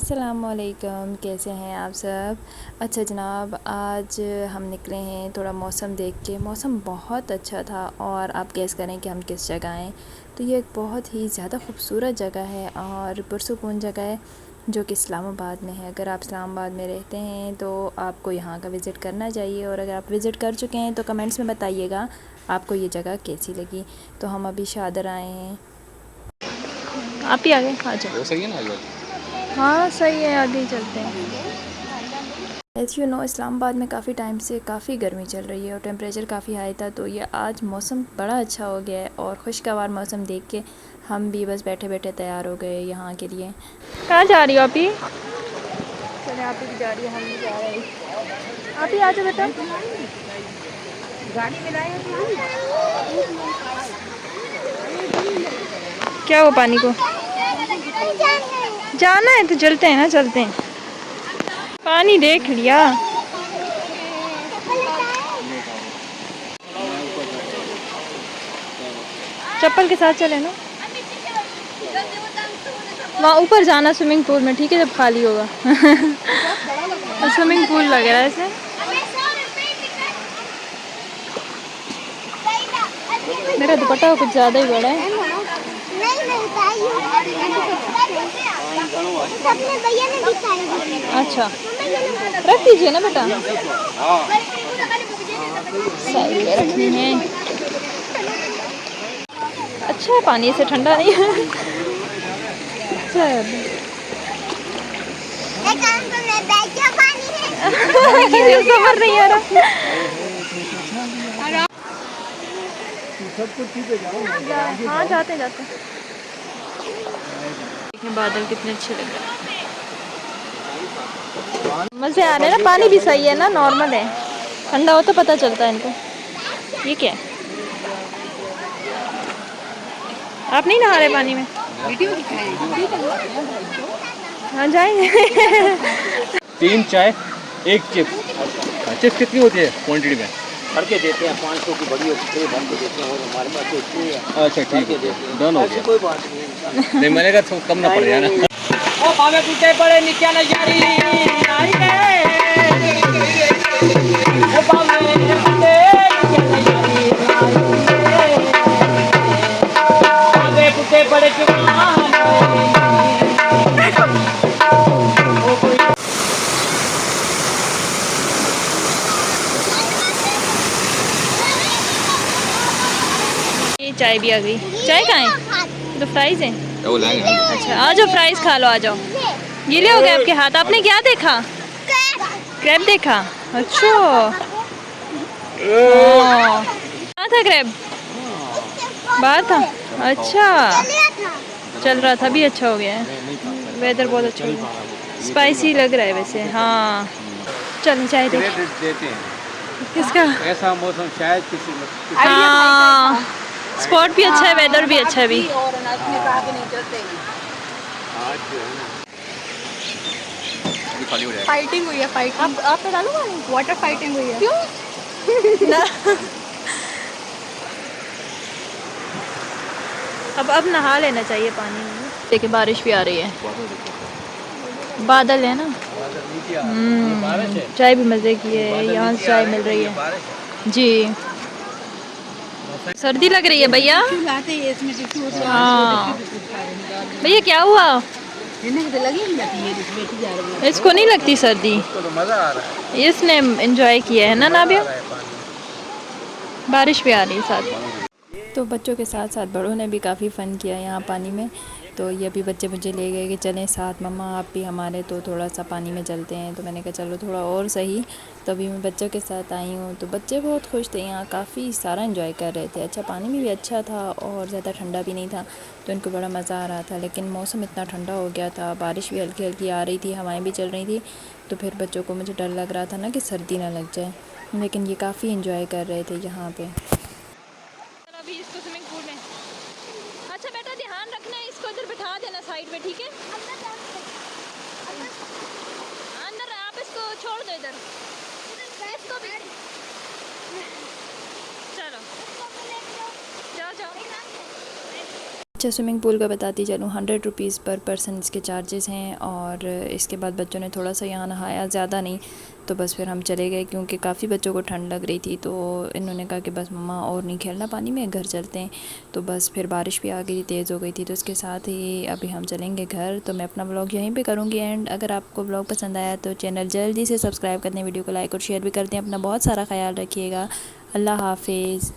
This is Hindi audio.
अस्सलामुअलैकुम, कैसे हैं आप सब। अच्छा जनाब, आज हम निकले हैं थोड़ा मौसम देख के। मौसम बहुत अच्छा था और आप गेस करें कि हम किस जगह हैं। तो ये एक बहुत ही ज़्यादा ख़ूबसूरत जगह है और पुरसुकून जगह है जो कि इस्लामाबाद में है। अगर आप इस्लामाबाद में रहते हैं तो आपको यहाँ का विज़िट करना चाहिए, और अगर आप विज़िट कर चुके हैं तो कमेंट्स में बताइएगा आपको ये जगह कैसी लगी। तो हम अभी शादर आए हैं। आप ही आगे आ जाओ। वो सही है ना आगे? हाँ सही है, आगे ही चलते हैं। एज़ यू नो, इस्लामाबाद में काफ़ी टाइम से काफ़ी गर्मी चल रही है और टेम्परेचर काफ़ी हाई था। तो ये आज मौसम बड़ा अच्छा हो गया है और खुशगवार मौसम देख के हम भी बस बैठे बैठे तैयार हो गए यहाँ के लिए। कहाँ जा रही हो आप ही? चले, आप ही जा रही है, हम भी जा रहे हैं। आप ही आ जाओ बेटा। गाड़ी में लाए क्या हुआ? पानी को जाना है तो चलते हैं ना, चलते हैं। पानी देख लिया। चप्पल के साथ चले ना, वहाँ ऊपर जाना स्विमिंग पूल में, ठीक है, जब खाली होगा। स्विमिंग पूल लग रहा है ऐसे। मेरा दुपट्टा कुछ ज़्यादा ही बड़ा है। अच्छा रख दीजिए ना बेटा, साइड में रखनी है। अच्छा है पानी, से ठंडा नहीं है। समझ नहीं आ रहा। हाँ जाते जाते देखें बादल कितने अच्छे लग रहे हैं, मज़े आ रहे हैं ना। पानी भी सही है ना, नॉर्मल है। ठंडा हो तो पता चलता है इनको। ये क्या है? आप नहीं नहा रहे पानी में? वीडियो दिखाएं। हाँ जाएंगे। 3 चाय 1 चिप्स। चिप्स कितनी होती है क्वांटिटी में? भर के देते हैं, 500 की बड़ी होती है, भर के देते हैं, और हमारे पास तो इतनी है। अच्छा ठीक है, डन हो गया। कोई बात नहीं, नहीं मैंने कहा कम ना पड़ जाए ना। ओ भावे पूछे पड़े नित्या नजारी आई गए, ओ भावे पूछे नित्या नजारी आई गए, भावे पूछे पड़े चुकान ओ कोई। ये चाय भी आ गई। चाय कहाँ है? तो फ्राइज है। वो लाएंगे। अच्छा आ जाओ, फ्राइज खा लो, आ जाओ। गीले हो गए आपके हाथ। आपने क्या देखा? क्रैब देखा? अच्छा कहाँ था क्रैब? बाहर था। अच्छा चल रहा था, भी अच्छा हो गया है। वेदर बहुत अच्छा हो गया, स्पाइसी लग रहा है वैसे। हाँ चलो चाय देते हैं। किसका? ऐसा मौसम शायद किसी हाँ स्पॉट भी अच्छा है, वेदर भी अच्छा है अभी। खाली हो जाएगा। फाइटिंग हुई है, फाइटिंग। आप पे डालो पानी। वाटर फाइटिंग हुई है। क्यों? ना अब नहा लेना चाहिए पानी में। देखिए बारिश भी आ रही है, बादल है ना। चाय भी मज़े की है, यहाँ से चाय मिल रही है जी। सर्दी लग रही है भैया। हाँ भैया क्या हुआ? इसको नहीं लगती सर्दी, मजा आ रहा है। इसने एंजॉय किया है ना नाबिया। बारिश भी आ रही है साथ। तो बच्चों के साथ साथ बड़ों ने भी काफ़ी फ़न किया यहाँ पानी में। तो ये भी बच्चे मुझे ले गए कि चलें साथ मम्मा आप भी हमारे, तो थोड़ा सा पानी में चलते हैं। तो मैंने कहा चलो थोड़ा और सही। तो अभी मैं बच्चों के साथ आई हूँ, तो बच्चे बहुत खुश थे, यहाँ काफ़ी सारा एंजॉय कर रहे थे। अच्छा पानी भी अच्छा था और ज़्यादा ठंडा भी नहीं था, तो इनको बड़ा मज़ा आ रहा था। लेकिन मौसम इतना ठंडा हो गया था, बारिश भी हल्की हल्की आ रही थी, हवाएँ भी चल रही थी। तो फिर बच्चों को मुझे डर लग रहा था ना कि सर्दी ना लग जाए, लेकिन ये काफ़ी इंजॉय कर रहे थे यहाँ पे। अभी इसको स्विमिंग पूल में। अच्छा बेटा ध्यान रखना है, इसको इधर बिठा देना साइड में, ठीक है? अंदर आप इसको छोड़ दो इधर। इसको भी चलो जाओ जाओ। अच्छा, स्विमिंग पूल का बताती चलूँ, 100 रुपीज़ पर पर्सन इसके चार्जेस हैं। और इसके बाद बच्चों ने थोड़ा सा यहाँ नहाया, ज़्यादा नहीं, तो बस फिर हम चले गए क्योंकि काफ़ी बच्चों को ठंड लग रही थी। तो इन्होंने कहा कि बस मम्मा और नहीं खेलना पानी में, घर चलते हैं। तो बस फिर बारिश भी आ गई, तेज़ हो गई थी, तो इसके साथ ही अभी हम चलेंगे घर। तो मैं अपना व्लॉग यहीं पे करूँगी एंड। अगर आपको व्लॉग पसंद आया तो चैनल जल्दी से सब्सक्राइब करने, वीडियो को लाइक और शेयर भी करते हैं। अपना बहुत सारा ख्याल रखिएगा। अल्लाह हाफिज़।